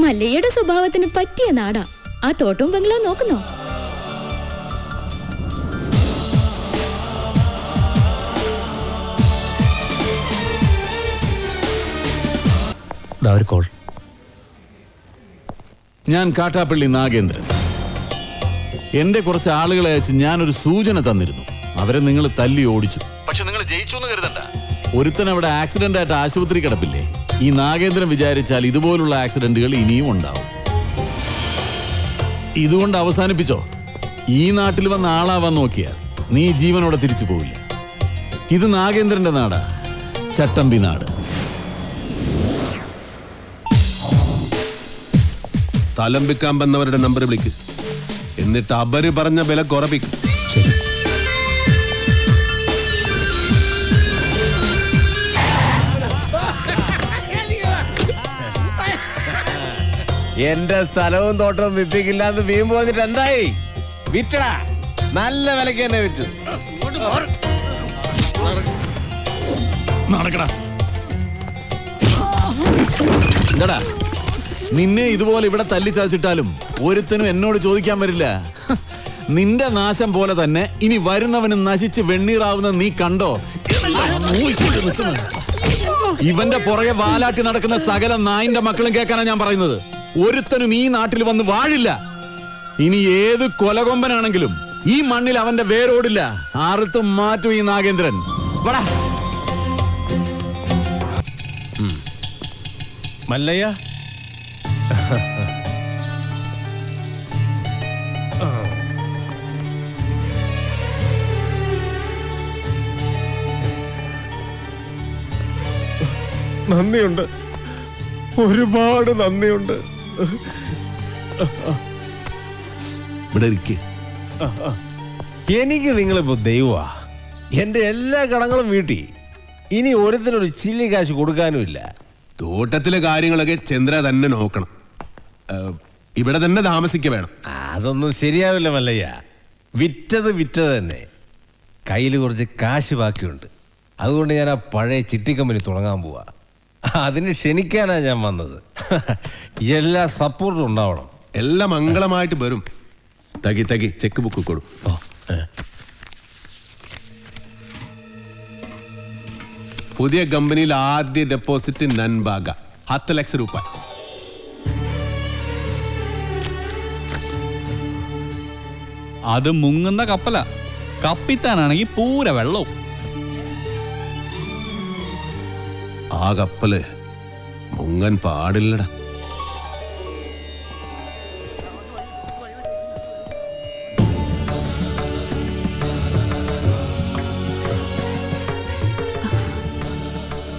മല്ലയ്യയുടെ സ്വഭാവത്തിന് പറ്റിയ നാടാ ആ തോട്ടവും ബംഗ്ലാവും. നോക്കുന്നോ? ഞാൻ കാട്ടാപ്പള്ളി നാഗേന്ദ്രൻ. എന്റെ കുറച്ച് ആളുകളെ അയച്ച് ഞാനൊരു സൂചന തന്നിരുന്നു. അവരെ നിങ്ങൾ തല്ലി ഓടിച്ചു. പക്ഷെ നിങ്ങൾ ജയിച്ചു എന്ന് കരുതണ്ട. ഒരുത്തൻ അവിടെ ആക്സിഡന്റ് ആയിട്ട് ആശുപത്രി കിടപ്പില്ലേ? ഈ നാഗേന്ദ്രൻ വിചാരിച്ചാൽ ഇതുപോലുള്ള ആക്സിഡന്റുകൾ ഇനിയും ഉണ്ടാവും. ഇതുകൊണ്ട് അവസാനിപ്പിച്ചോ. ഈ നാട്ടിൽ വന്ന ആളാവാൻ നോക്കിയാൽ നീ ജീവനോടെ തിരിച്ചു പോവില്ല. ഇത് നാഗേന്ദ്രന്റെ നാടാ, ചട്ടമ്പി നാട്. സ്ഥലം വിൽക്കാൻ വന്നവരുടെ നമ്പർ വിളിക്ക്. എന്നിട്ട് അവര് പറഞ്ഞ വില കുറപ്പിക്കും. ശരി. എന്റെ സ്ഥലവും തോട്ടവും വിപ്പിക്കില്ലാന്ന് വീമ്പ് വന്നിട്ട് എന്തായി? വിറ്റടാ, നല്ല വിലക്ക് തന്നെ വിറ്റു. നടക്കടാ. എന്താടാ, നിന്നെ ഇതുപോലെ ഇവിടെ തല്ലിച്ചാച്ചിട്ടാലും ഒരുത്തനും എന്നോട് ചോദിക്കാൻ വരില്ല. നിന്റെ നാശം പോലെ തന്നെ ഇനി വരുന്നവന് നശിച്ച് വെണ്ണീറാവുന്ന നീ കണ്ടോ? ഇവന്റെ പുറകെ വാലാട്ടി നടക്കുന്ന സകല നായിന്റെ മക്കളും കേൾക്കാനാ ഞാൻ പറയുന്നത്. ഒരുത്തനും ഈ നാട്ടിൽ വന്ന് വാഴില്ല. ഇനി ഏത് കൊലകൊമ്പനാണെങ്കിലും ഈ മണ്ണിൽ അവന്റെ വേരോടില്ല. ആർത്തും മാറ്റും ഈ നാഗേന്ദ്രൻ. വടാ മല്ലയ്യ, നന്ദിയുണ്ട്, ഒരുപാട് നന്ദിയുണ്ട്. ഇവിടെ ഇരിക്കേ. എനിക്ക് നിങ്ങളിപ്പോ ദൈവമാ. എന്റെ എല്ലാ കടങ്ങളും വീട്ടി. ഇനി ഒരുത്തിനൊരു ചില്ലി കാശ് കൊടുക്കാനുമില്ല. തോട്ടത്തിലെ കാര്യങ്ങളൊക്കെ ചന്ദ്ര തന്നെ നോക്കണം. ഇവിടെ തന്നെ താമസിക്ക വേണം. അതൊന്നും ശരിയാവില്ല മല്ലയ്യ. വിറ്റത് തന്നെ. കയ്യിൽ കുറച്ച് കാശ് ബാക്കിയുണ്ട്. അതുകൊണ്ട് ഞാൻ ആ പഴയ ചിട്ടി കമ്പനി തുടങ്ങാൻ പോവാ. അതിന് ക്ഷണിക്കാനാ ഞാൻ വന്നത്. എല്ലാ സപ്പോർട്ടും ഉണ്ടാവണം. എല്ലാം മംഗളമായിട്ട് വരും. തകി ചെക്ക് ബുക്ക് കൊടു. പുതിയ കമ്പനിയിൽ ആദ്യ ഡെപ്പോസിറ്റ് നൻബാഗ 10 ലക്ഷം രൂപ. അത് മുങ്ങുന്ന കപ്പല. കപ്പിത്താനാണെങ്കിൽ പൂര വെള്ളവും. ആ കപ്പല് മുങ്ങൻ പാടില്ലടാ.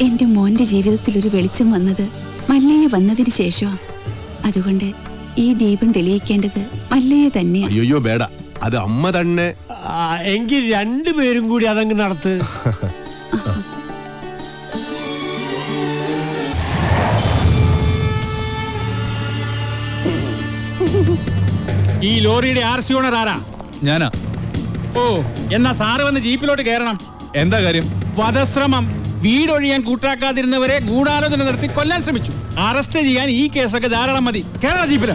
എന്റെ മോന്റെ ജീവിതത്തിൽ ഒരു വെളിച്ചം വന്നത് മല്ലയ്യ വന്നതിന് ശേഷമാണ്. അതുകൊണ്ട് ഈ ദീപം തെളിയിക്കേണ്ടത് മല്ലയ്യ തന്നെയാണ്. അയ്യോ വേട, അത് അമ്മ തന്നെ. എങ്കിൽ രണ്ടുപേരും കൂടി അതങ്ങ് നടത്ത്. ഈ ലോറിയുടെ RC ഓണർ ആരാ? ഞാനാ. ഓ, എന്നാ സാറ് വന്ന് ജീപ്പിലോട്ട് കയറണം. എന്താ കാര്യം? വധശ്രമം. വീടൊഴിയാൻ കൂട്ടാക്കാതിരുന്നവരെ ഗൂഢാലോചന നടത്തി കൊല്ലാൻ ശ്രമിച്ചു. അറസ്റ്റ് ചെയ്യാൻ ഈ കേസൊക്കെ ധാരാളം മതി. കേരള ജീപ്പില്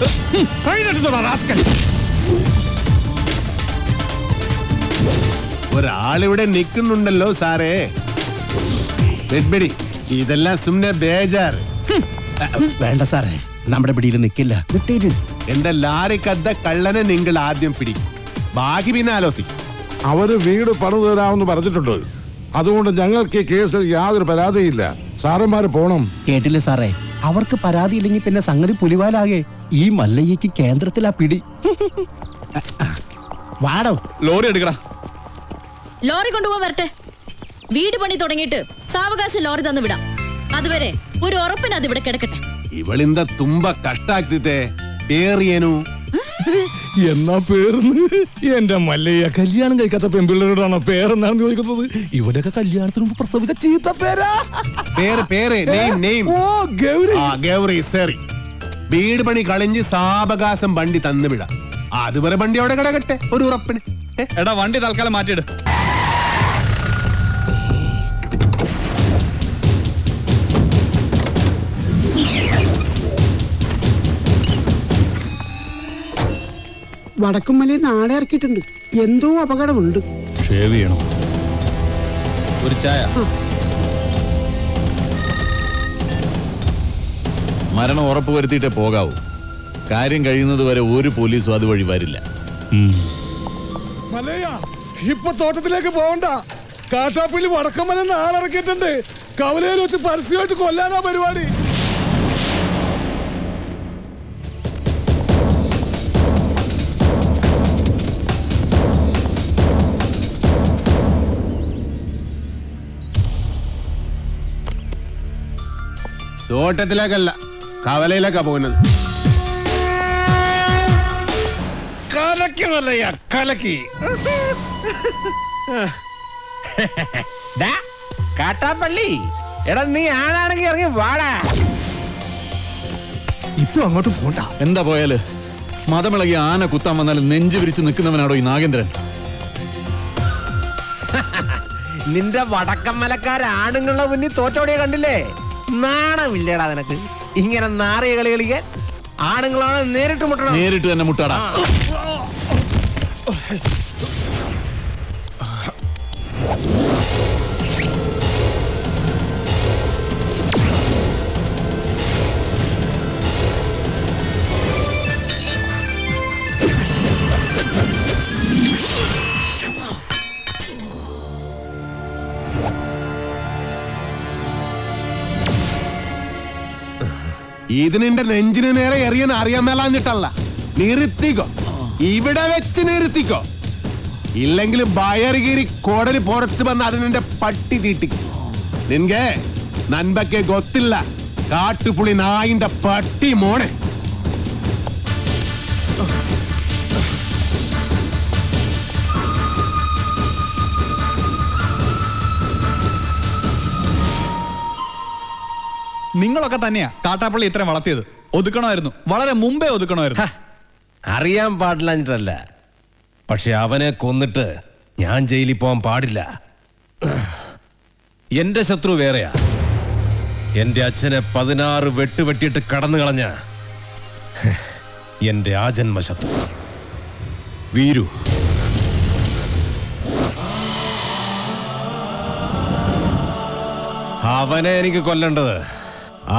ഒരാളിവിടെ നിൽക്കുന്നുണ്ടല്ലോ സാറേ. ഇതെല്ലാം സുമ്നെ ബേജാർ. വേണ്ട സാറേ, നമ്മുടെ പിടിയിൽ നിൽക്കില്ല. എന്റെ ലാറിക്കദ്ദ കള്ളനെ നിങ്ങൾ ആദ്യം പിടിക്കും, ബാക്കി പിന്നെ ആലോചിക്കും. അവര് വീട് പണിതു തരാമെന്ന് പറഞ്ഞിട്ടുണ്ട്. അതുകൊണ്ട് ഞങ്ങൾക്ക് ഈ കേസിൽ യാതൊരു പരാതിയില്ല. സാറന്മാര് പോണം. കേട്ടില്ലേ സാറേ, അവർക്ക് പരാതിയില്ലെങ്കിൽ പിന്നെ സംഗതി പുലിവാലാകെ. ഈ മല്ലയ്യക്ക് കേന്ദ്രത്തിലാ പിടി. വാടോ. ലോറി എടുക്കടാ. ലോറി കൊണ്ടുപോകാൻ വരട്ടെ. വീട് പണി തുടങ്ങിയിട്ട് സാവകാശം ലോറി തന്നു വിടാം. അതുവരെ ഒരു ഉറപ്പിന് അത് ഇവിടെ കിടക്കട്ടെ. ഇവളിന്ത തുമ്പ കഷ്ടാക്കിത്തെ പേറിയേനു. എന്നാ പേർന്ന് എന്റെ മല്ലയ്യ കല്യാണം കഴിക്കാത്ത പെൺപിള്ളേരോടാണോ പേരെന്നാണെന്ന് ചോദിക്കുന്നത്? ഇവിടെയൊക്കെ കല്യാണത്തിന് മുമ്പ് പ്രസവിച്ച ചീത്ത പേരാ. ഗൗരി. വീട് പണി കളഞ്ഞ് സാവകാശം വണ്ടി തന്നുവിടാം. അതുവരെ വണ്ടി അവിടെ കിടക്കട്ടെ ഒരു ഉറപ്പിന്. എടാ, വണ്ടി തൽക്കാലം മാറ്റിയിട്. വടക്കുംമലയിൽ നാളെ ഇറക്കിയിട്ടുണ്ട്. എന്തോ അപകടമുണ്ട്. ഷേവ് ചെയ്യണം. ഒരു ചായ. മരണം ഉറപ്പുവരുത്തിയിട്ടേ പോകാവൂ. കാര്യം കഴിയുന്നത് വരെ ഒരു പോലീസും അതുവഴി വരില്ല. മലയ ഇപ്പൊ തോട്ടത്തിലേക്ക് പോകണ്ട. കാട്ടാപ്പിള്ളി വടക്കമല നാളിറക്കിയിട്ടുണ്ട്. കവലയിൽ വെച്ച് പരസ്യമായിട്ട് കൊല്ലാനാ പരിപാടി. തോട്ടത്തിലേക്കല്ല, കവലയിലേക്കാ പോകുന്നത്. കലക്കി മല്ലയ്യ, കലക്കി. കാട്ടാപ്പള്ളി, എടാ നീ ആണാണെങ്കിൽ ഇറങ്ങി വാടാ. ഇപ്പൊ അങ്ങോട്ട് പോണ്ട. എന്താ പോയാല്? മതമിളകി ആന കുത്താൻ വന്നാലും നെഞ്ചു വിരിച്ച് നിൽക്കുന്നവനാടോ ഈ നാഗേന്ദ്രൻ? നിന്റെ വടക്കമ്മലക്കാരാണുങ്ങളുടെ മുന്നിൽ തോറ്റോടിയെ കണ്ടില്ലേ? നാണമില്ലേടാ നിനക്ക് ഇങ്ങനെ നാറിയ കളി കളിക്കാൻ? ആണുങ്ങളാണ് നേരിട്ട് മുട്ടണം. നേരിട്ട് തന്നെ മുട്ടാടാ. ഇത് നിന്റെ നെഞ്ചിന് നേരെ എറിയാൻ അറിയാൻ മേലാഞ്ഞിട്ടല്ല. നിർത്തിക്കോ, ഇവിടെ വെച്ച് നിർത്തിക്കോ. ഇല്ലെങ്കിൽ ബയറുകീരി കോടലി പുറത്ത് വന്ന് അത് നിന്റെ പട്ടി തീട്ടിക്കും. നിൻകെ നൻപക്കെ ഗൊത്തില്ല, കാട്ടുപുളി നായിന്റെ പട്ടി മോനെ. നിങ്ങളൊക്കെ തന്നെയാ കാട്ടാപ്പള്ളി ഇത്രയും വളർത്തിയത്. ഒതുക്കണമായിരുന്നു, വളരെ മുമ്പേ ഒതുക്കണമായിരുന്നു. അറിയാൻ പാടില്ല, പക്ഷെ അവനെ കൊന്നിട്ട് ഞാൻ ജയിലിൽ പോകാൻ പാടില്ല. എന്റെ ശത്രു വേറെയാ. എന്റെ അച്ഛനെ 16 വെട്ടിയിട്ട് കടന്നു കളഞ്ഞ എന്റെ ആജന്മ ശത്രു വീരു. അവനെ എനിക്ക് കൊല്ലേണ്ടത്.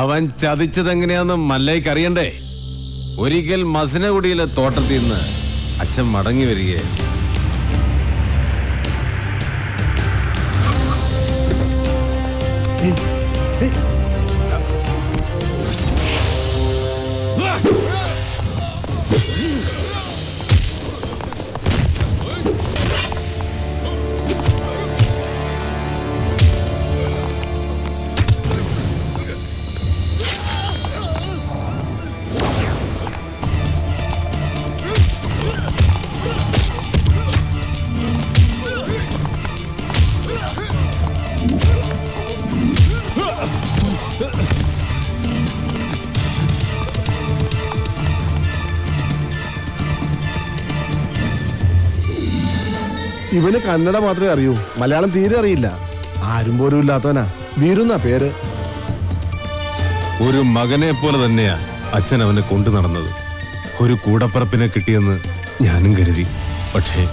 അവൻ ചതിച്ചതെങ്ങനെയാന്ന് മല്ലയ്ക്ക് അറിയണ്ടേ? ഒരിക്കൽ മസനഗുഡിയിലെ തോട്ടത്തിൽ നിന്ന് അച്ഛൻ മടങ്ങി വരികയായിരുന്നു. ഇവന് കന്നഡ മാത്രമേ അറിയൂ, മലയാളം തീരെ അറിയില്ല. ആരും പോലും ഇല്ലാത്തവനാ. വീരുന്ന പേര്. ഒരു മകനെ പോലെ തന്നെയാ അച്ഛൻ അവനെ കൊണ്ടു നടന്നത്. ഒരു കൂടപ്പറപ്പിനെ കിട്ടിയെന്ന് ഞാനും കരുതി. പക്ഷേ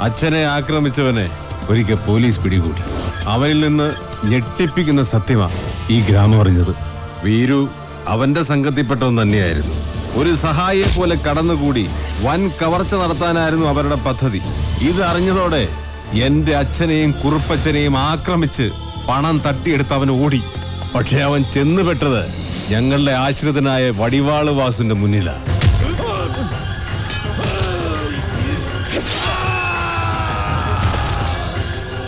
അച്ഛനെ ആക്രമിച്ചവനെ ഒരിക്കൽ പോലീസ് പിടികൂടി. അവനിൽ നിന്ന് ഞെട്ടിപ്പിക്കുന്ന സത്യമാ ഈ ഗ്രാമം അറിഞ്ഞത്. വീരു അവന്റെ സംഘത്തിൽപ്പെട്ടവൻ തന്നെയായിരുന്നു. ഒരു സഹായിയെ പോലെ കടന്നുകൂടി വൻ കവർച്ച നടത്താനായിരുന്നു അവരുടെ പദ്ധതി. ഇത് അറിഞ്ഞതോടെ എന്റെ അച്ഛനെയും കുറുപ്പച്ഛനെയും ആക്രമിച്ച് പണം തട്ടിയെടുത്ത് അവൻ ഓടി. പക്ഷെ അവൻ ചെന്നുപെട്ടത് ഞങ്ങളുടെ ആശ്രിതനായ വടിവാള് വാസുന്റെ മുന്നിലാ.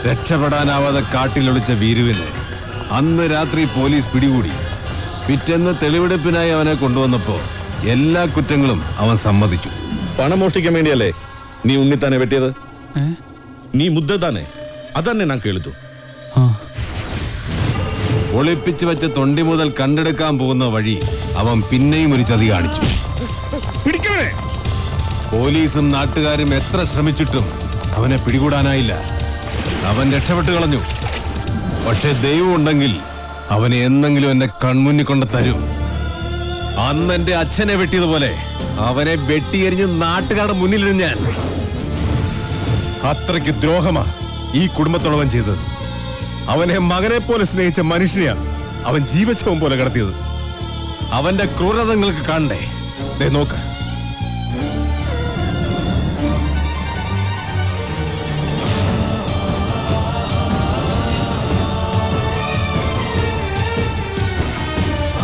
രക്ഷപ്പെടാനാവാതെ കാട്ടിലൊളിച്ച വീരുവിനെ അന്ന് രാത്രി പോലീസ് പിടികൂടി. പിറ്റേന്ന് തെളിവെടുപ്പിനായി അവനെ കൊണ്ടുവന്നപ്പോ എല്ലാ കുറ്റങ്ങളും അവൻ സമ്മതിച്ചു. പണം മോഷ്ടിക്കാൻ വേണ്ടിയല്ലേ നീ ഉണ്ണിത്താനെ വെട്ടിയത്? നീ മുദ്ദ താനെ അതന്നെ ഞാൻ കേളിത്തു. ഒളിപ്പിച്ചു വെച്ച തൊണ്ടി മുതൽ കണ്ടെടുക്കാൻ പോകുന്ന വഴി അവൻ പിന്നെയും ഒരു ചതി കാണിച്ചു. പോലീസും നാട്ടുകാരും എത്ര ശ്രമിച്ചിട്ടും അവനെ പിടികൂടാനായില്ല. അവൻ രക്ഷപ്പെട്ടു കളഞ്ഞു. പക്ഷെ ദൈവം ഉണ്ടെങ്കിൽ അവനെ എന്നെങ്കിലും എന്റെ കൺമുന്നിൽ കൊണ്ട് തരും. അന്ന് എന്റെ അച്ഛനെ വെട്ടിയതുപോലെ അവനെ വെട്ടിയെരിഞ്ഞ് നാട്ടുകാരുടെ മുന്നിലിരുന്ന് ഞാൻ. അത്രയ്ക്ക് ദ്രോഹമാ ഈ കുടുംബത്തോടവൻ ചെയ്തത്. അവനെ മകനെ പോലെ സ്നേഹിച്ച മനുഷ്യനെയാ അവൻ ജീവച്ഛവം പോലെ കടത്തിയത്. അവന്റെ ക്രൂരതങ്ങൾക്ക് കാണണ്ടേ? ദേ നോക്ക്,